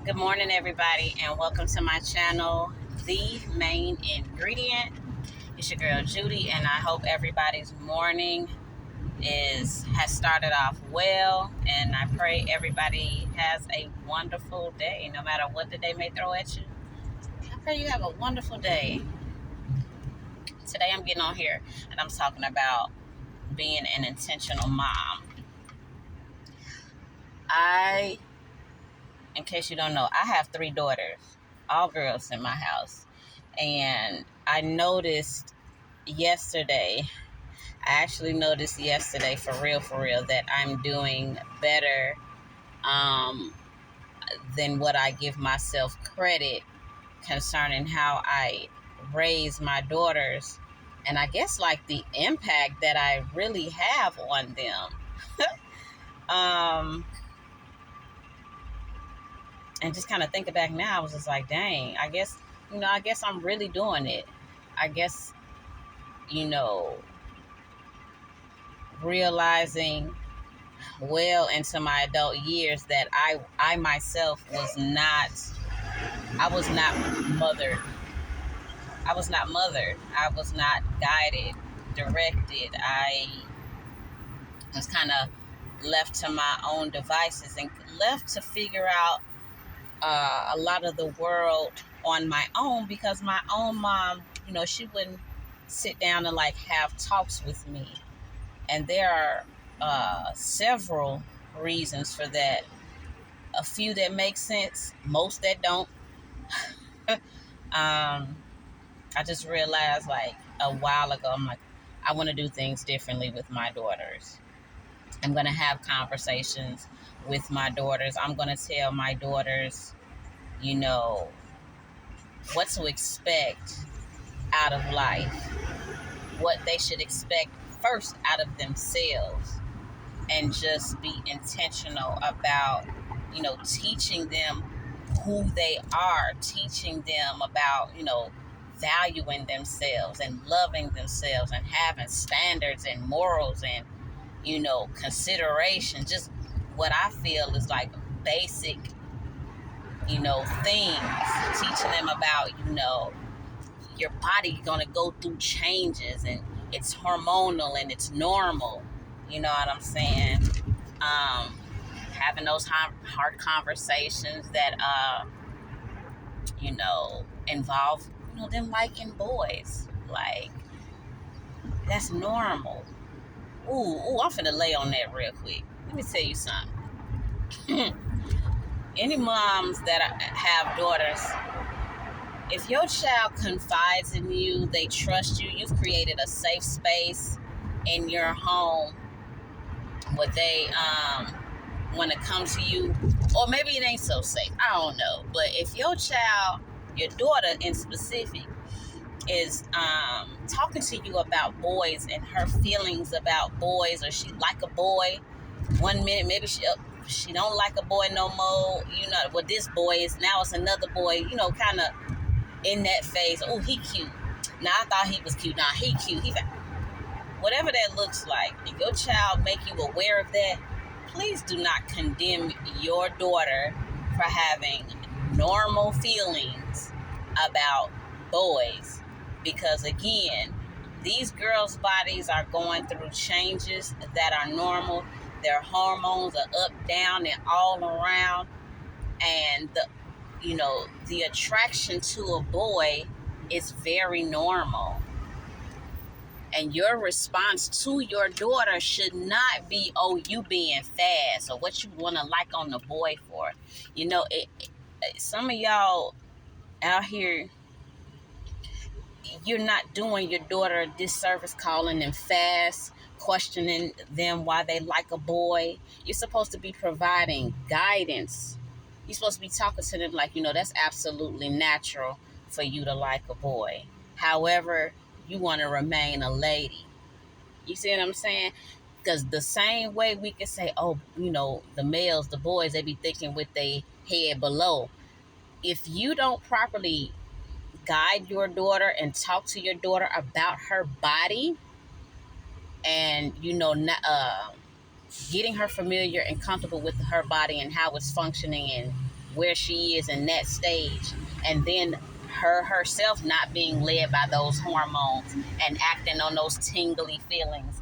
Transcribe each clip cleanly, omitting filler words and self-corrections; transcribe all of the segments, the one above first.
Good morning, everybody, and welcome to my channel, The Main Ingredient. It's your girl Judy, and I hope everybody's morning has started off well, and I pray everybody has a wonderful day, no matter what the day may throw at you. I pray you have a wonderful day. Today, I'm getting on here, and I'm talking about being an intentional mom. In case you don't know, I have 3 daughters, all girls in my house. And I actually noticed yesterday, for real, that I'm doing better um, than what I give myself credit concerning how I raise my daughters. And I guess like the impact that I really have on them. um, and just kind of thinking back now, I was just like, dang, I guess I'm really doing it. I guess, you know, realizing well into my adult years that I myself was not mothered. I was not mothered. I was not guided, directed. I was kind of left to my own devices and left to figure out a lot of the world on my own, because my own mom, she wouldn't sit down and like have talks with me. And there are several reasons for that. A few that make sense, most that don't. I just realized like a while ago, I'm like, I want to do things differently with my daughters. I'm going to have conversations with my daughters. I'm going to tell my daughters, you know, what to expect out of life, what they should expect first out of themselves, and just be intentional about, teaching them who they are, teaching them about, valuing themselves and loving themselves and having standards and morals and, consideration. Just what I feel is like basic, things. Teaching them about, your body gonna go through changes, and it's hormonal and it's normal. You know what I'm saying? Having those hard conversations that involve them liking boys. Like, that's normal. Ooh, I'm finna lay on that real quick. Let me tell you something. Any moms that have daughters, if your child confides in you, they trust you, you've created a safe space in your home where they want to come to you, or maybe it ain't so safe, I don't know. But if your child, your daughter in specific, is talking to you about boys and her feelings about boys, or she like a boy one minute, maybe she don't like a boy no more, what this boy is now, it's another boy, kind of in that phase. Oh, he cute. Now I thought he was cute. Now he cute. He's like, whatever that looks like. If your child make you aware of that, please do not condemn your daughter for having normal feelings about boys. Because again, these girls' bodies are going through changes that are normal. Their hormones are up, down, and all around. And the attraction to a boy is very normal. And your response to your daughter should not be, oh, you being fast, or what you want to like on the boy for. Some of y'all out here, you're not doing your daughter a disservice calling them fast, questioning them why they like a boy. You're supposed to be providing guidance. You're supposed to be talking to them like, that's absolutely natural for you to like a boy. However, you want to remain a lady. You see what I'm saying? Because the same way we can say, oh, the males, the boys, they be thinking with their head below. If you don't properly guide your daughter and talk to your daughter about her body, and getting her familiar and comfortable with her body and how it's functioning, and where she is in that stage, and then her herself not being led by those hormones and acting on those tingly feelings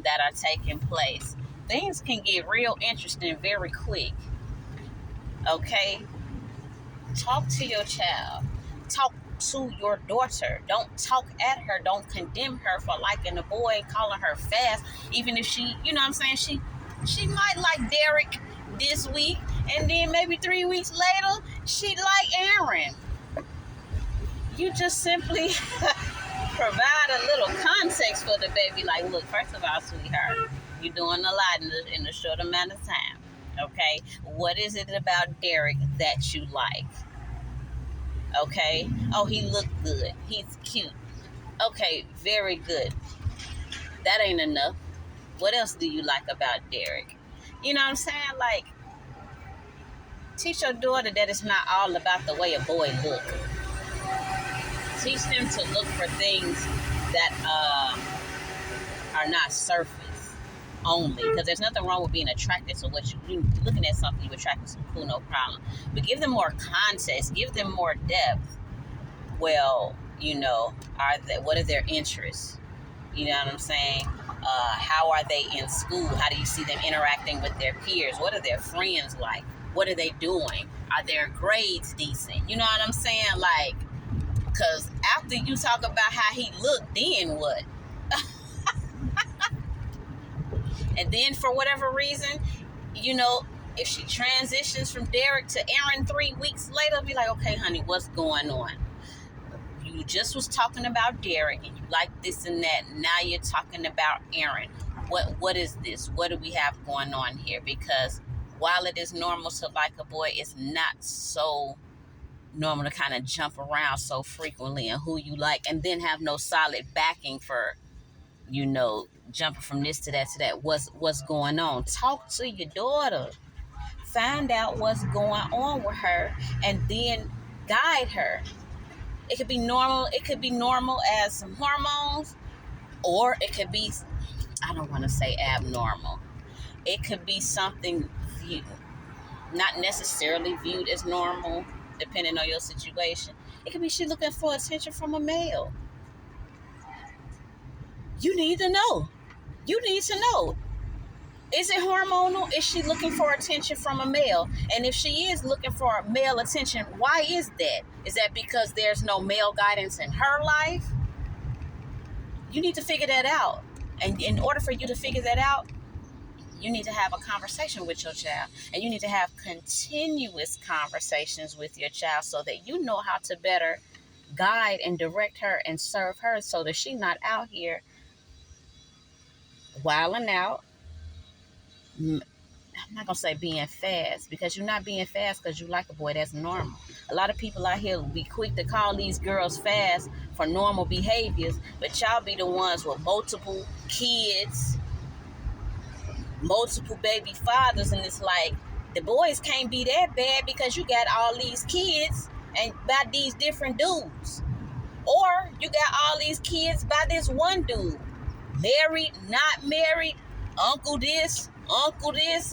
that are taking place. Things can get real interesting very quick. Okay? Talk to your child. Talk to your daughter. Don't talk at her. Don't condemn her for liking a boy and calling her fast. Even if she, you know what I'm saying, she might like Derek this week, and then maybe 3 weeks later, she like Aaron. You just simply provide a little context for the baby. Like, look, first of all, sweetheart, you're doing a lot in a short amount of time. Okay? What is it about Derek that you like? Okay? Oh, he looked good. He's cute. Okay, very good. That ain't enough. What else do you like about Derek? You know what I'm saying? Like, teach your daughter that it's not all about the way a boy look. Teach them to look for things that are not surface only, because there's nothing wrong with being attracted to what you looking at something you attracted to, cool, no problem. But give them more context, give them more depth. Well, you know, what are their interests? You know what I'm saying? How are they in school? How do you see them interacting with their peers? What are their friends like? What are they doing? Are their grades decent? You know what I'm saying? Like, because after you talk about how he looked, then what? And then for whatever reason, you know, if she transitions from Derek to Aaron 3 weeks later, be like, okay, honey, what's going on? You just was talking about Derek and you like this and that. Now you're talking about Aaron. What is this? What do we have going on here? Because while it is normal to like a boy, it's not so normal to kind of jump around so frequently and who you like, and then have no solid backing for, you know, jumping from this to that. What's going on? Talk to your daughter. Find out what's going on with her, and then guide her. It could be normal. It could be normal as some hormones, or it could be, I don't want to say abnormal. It could be something not necessarily viewed as normal, depending on your situation. It could be she looking for attention from a male. You need to know. You need to know. Is it hormonal? Is she looking for attention from a male? And if she is looking for male attention, why is that? Is that because there's no male guidance in her life? You need to figure that out. And in order for you to figure that out, you need to have a conversation with your child. And you need to have continuous conversations with your child so that you know how to better guide and direct her and serve her, so that she's not out here wilding out. I'm not going to say being fast, because you're not being fast because you like a boy. That's normal. A lot of people out here will be quick to call these girls fast for normal behaviors, but y'all be the ones with multiple kids, multiple baby fathers, and it's like, the boys can't be that bad because you got all these kids and by these different dudes. Or you got all these kids by this one dude. Married, not married, uncle this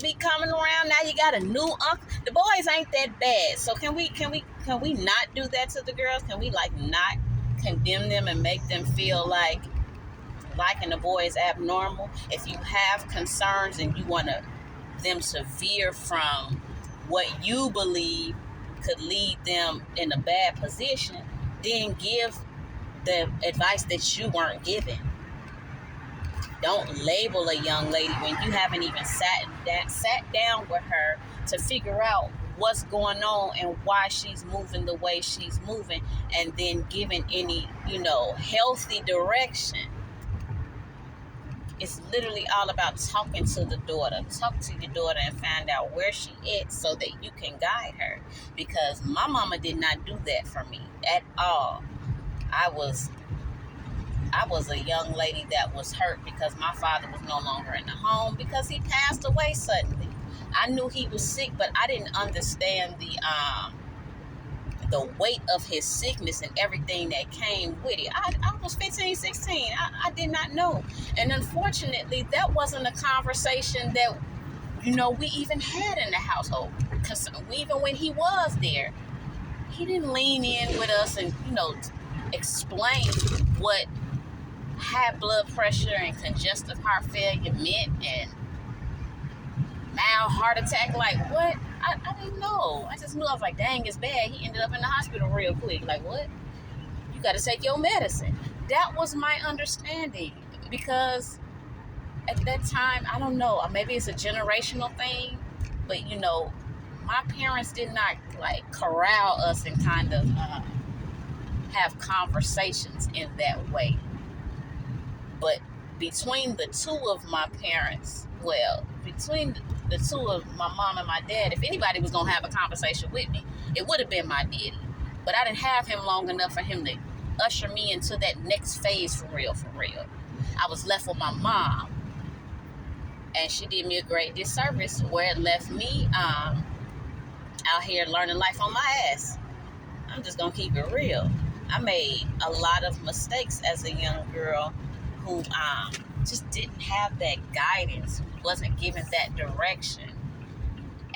be coming around. Now you got a new uncle. The boys ain't that bad. So can we not do that to the girls? Can we like not condemn them and make them feel like liking the boy is abnormal? If you have concerns and you want them to veer from what you believe could lead them in a bad position, then give the advice that you weren't given. Don't label a young lady when you haven't even sat down with her to figure out what's going on and why she's moving the way she's moving, and then giving any, healthy direction. It's literally all about talking to the daughter. Talk to your daughter and find out where she is so that you can guide her. Because my mama did not do that for me at all. I was a young lady that was hurt because my father was no longer in the home because he passed away suddenly. I knew he was sick, but I didn't understand the weight of his sickness and everything that came with it. I was 15, 16. I did not know. And unfortunately, that wasn't a conversation that, we even had in the household. because even when he was there, he didn't lean in with us and, explain what high blood pressure and congestive heart failure meant and mild heart attack. Like, what? I didn't know. I just knew. I was like, dang, it's bad. He ended up in the hospital real quick. Like, what? You got to take your medicine. That was my understanding, because at that time, I don't know, maybe it's a generational thing, but my parents did not like corral us and kind of have conversations in that way. But between the two of my parents, between the two of my mom and my dad, if anybody was going to have a conversation with me, it would have been my daddy. But I didn't have him long enough for him to usher me into that next phase for real, for real. I was left with my mom, and she did me a great disservice where it left me out here learning life on my ass. I'm just going to keep it real. I made a lot of mistakes as a young girl who just didn't have that guidance, wasn't given that direction,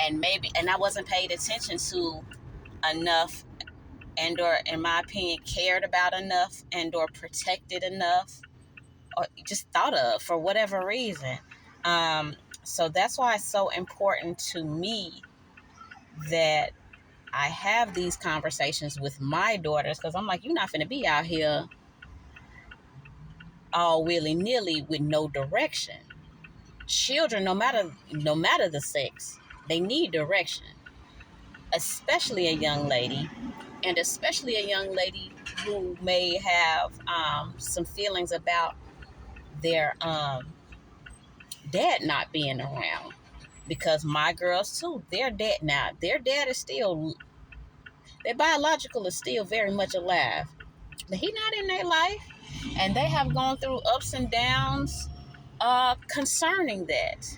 and I wasn't paid attention to enough, and or in my opinion cared about enough, and or protected enough, or just thought of for whatever reason. So that's why it's so important to me that I have these conversations with my daughters, because I'm like, you're not finna be out here all willy-nilly with no direction. Children, no matter the sex, they need direction, especially a young lady, and especially a young lady who may have some feelings about their dad not being around. Because my girls too, their dad is still, their biological is still very much alive, but he not in their life, and they have gone through ups and downs concerning that.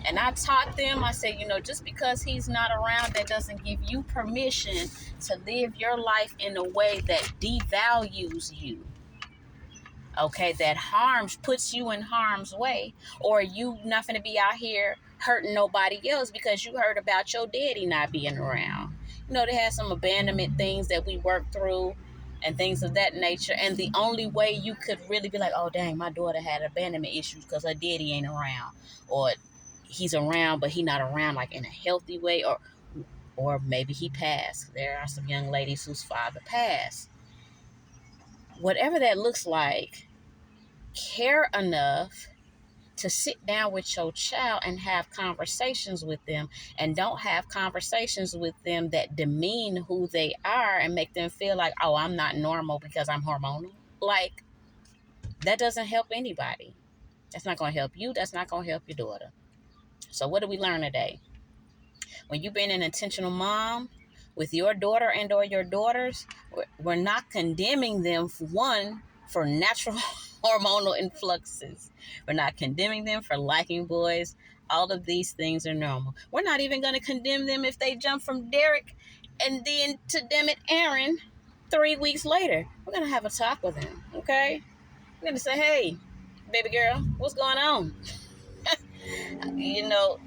And I taught them, I said, just because he's not around, that doesn't give you permission to live your life in a way that devalues you. Okay, that puts you in harm's way, or you not going to be out here hurting nobody else because you heard about your daddy not being around. They had some abandonment things that we worked through and things of that nature. And the only way you could really be like, oh, dang, my daughter had abandonment issues because her daddy ain't around, or he's around, but he not around like in a healthy way, or maybe he passed. There are some young ladies whose father passed. Whatever that looks like, care enough to sit down with your child and have conversations with them, and don't have conversations with them that demean who they are and make them feel like, oh, I'm not normal because I'm hormonal. Like, that doesn't help anybody. That's not going to help you. That's not going to help your daughter. So what did we learn today? When you've been an intentional mom with your daughter and or your daughters, we're not condemning them for natural hormonal influxes. We're not condemning them for liking boys. All of these things are normal. We're not even going to condemn them if they jump from Derek and then to Demet Aaron 3 weeks later. We're going to have a talk with them, okay? We're going to say, hey, baby girl, what's going on? You're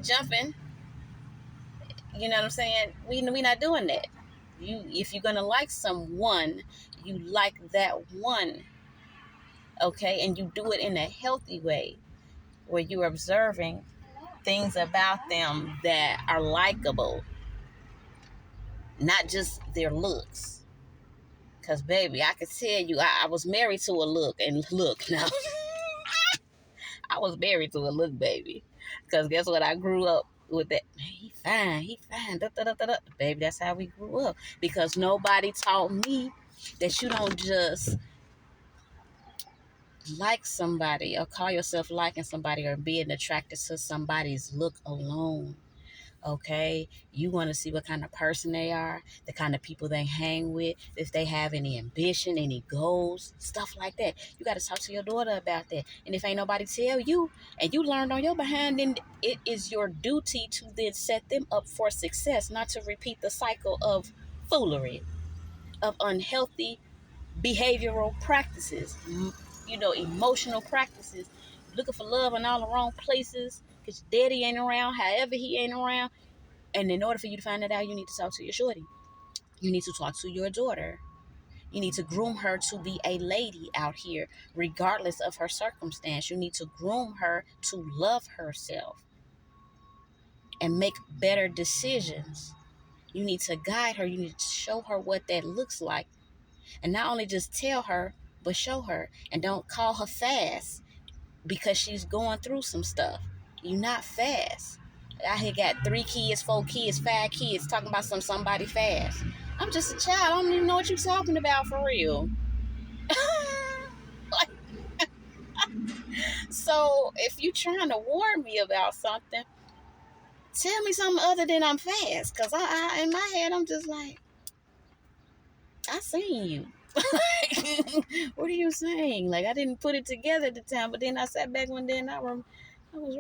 jumping. You know what I'm saying? We not doing that. If you're going to like someone, you like that one, okay? And you do it in a healthy way where you're observing things about them that are likable, not just their looks. Because, baby, I could tell you, I was married to a look, and look now. I was married to a look, baby. Because guess what? I grew up with that. He fine. Da, da, da, da, da. Baby, that's how we grew up. Because nobody taught me that you don't just like somebody or call yourself liking somebody or being attracted to somebody's look alone. Okay, you want to see what kind of person they are, the kind of people they hang with, if they have any ambition, any goals, stuff like that. You got to talk to your daughter about that. And if ain't nobody tell you and you learned on your behind, then it is your duty to then set them up for success, not to repeat the cycle of foolery, of unhealthy behavioral practices, emotional practices, looking for love in all the wrong places, because daddy ain't around, however he ain't around. And in order for you to find that out, you need to talk to your shorty. You need to talk to your daughter. You need to groom her to be a lady out here, regardless of her circumstance. You need to groom her to love herself and make better decisions. You need to guide her. You need to show her what that looks like. And not only just tell her, but show her. And don't call her fast because she's going through some stuff. You're not fast. I here got 3 kids, 4 kids, 5 kids talking about somebody fast. I'm just a child. I don't even know what you're talking about for real. Like, so if you're trying to warn me about something, tell me something other than I'm fast. Because I in my head, I'm just like, I seen you. What are you saying? Like, I didn't put it together at the time, but then I sat back one day and I was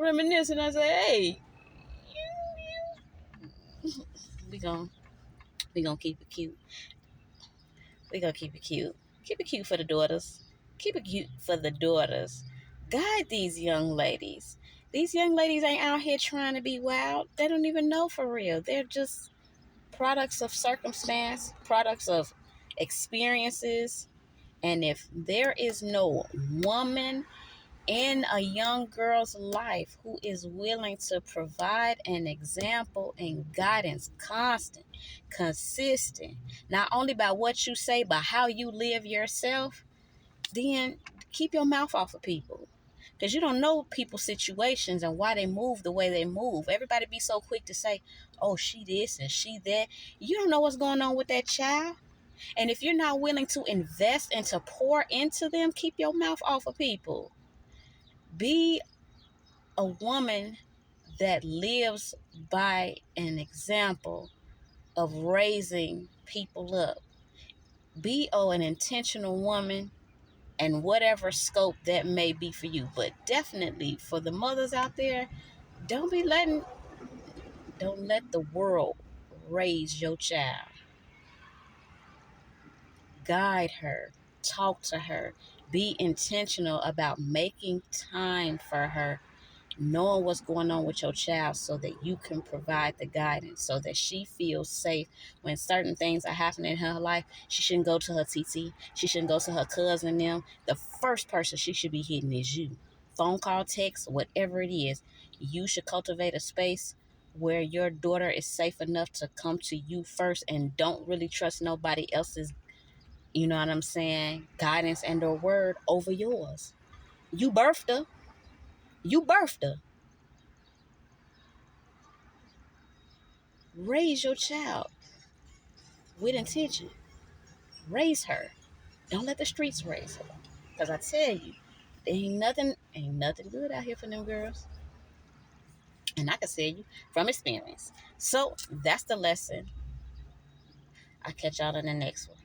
reminiscing. I said, hey, we gonna keep it cute. We gonna keep it cute. Keep it cute for the daughters. Keep it cute for the daughters. Guide these young ladies. These young ladies ain't out here trying to be wild. They don't even know for real. They're just products of circumstance, products of experiences. And if there is no woman in a young girl's life who is willing to provide an example and guidance, constant, consistent, not only by what you say, but how you live yourself, then keep your mouth off of people. Because you don't know people's situations and why they move the way they move. Everybody be so quick to say, oh, she this and she that. You don't know what's going on with that child. And if you're not willing to invest and to pour into them, keep your mouth off of people. Be a woman that lives by an example of raising people up. Be an intentional woman and whatever scope that may be for you. But definitely for the mothers out there, don't let the world raise your child. Guide her, talk to her, be intentional about making time for her, knowing what's going on with your child so that you can provide the guidance so that she feels safe when certain things are happening in her life. She shouldn't go to her TT. She shouldn't go to her cousin and them. The first person she should be hitting is you. Phone call, text, whatever it is. You should cultivate a space where your daughter is safe enough to come to you first and don't really trust nobody else's, you know what I'm saying, guidance and or word over yours. You birthed her. You birthed her. Raise your child with intention. Raise her. Don't let the streets raise her. Because I tell you, there ain't nothing good out here for them girls. And I can tell you from experience. So that's the lesson. I'll catch y'all in the next one.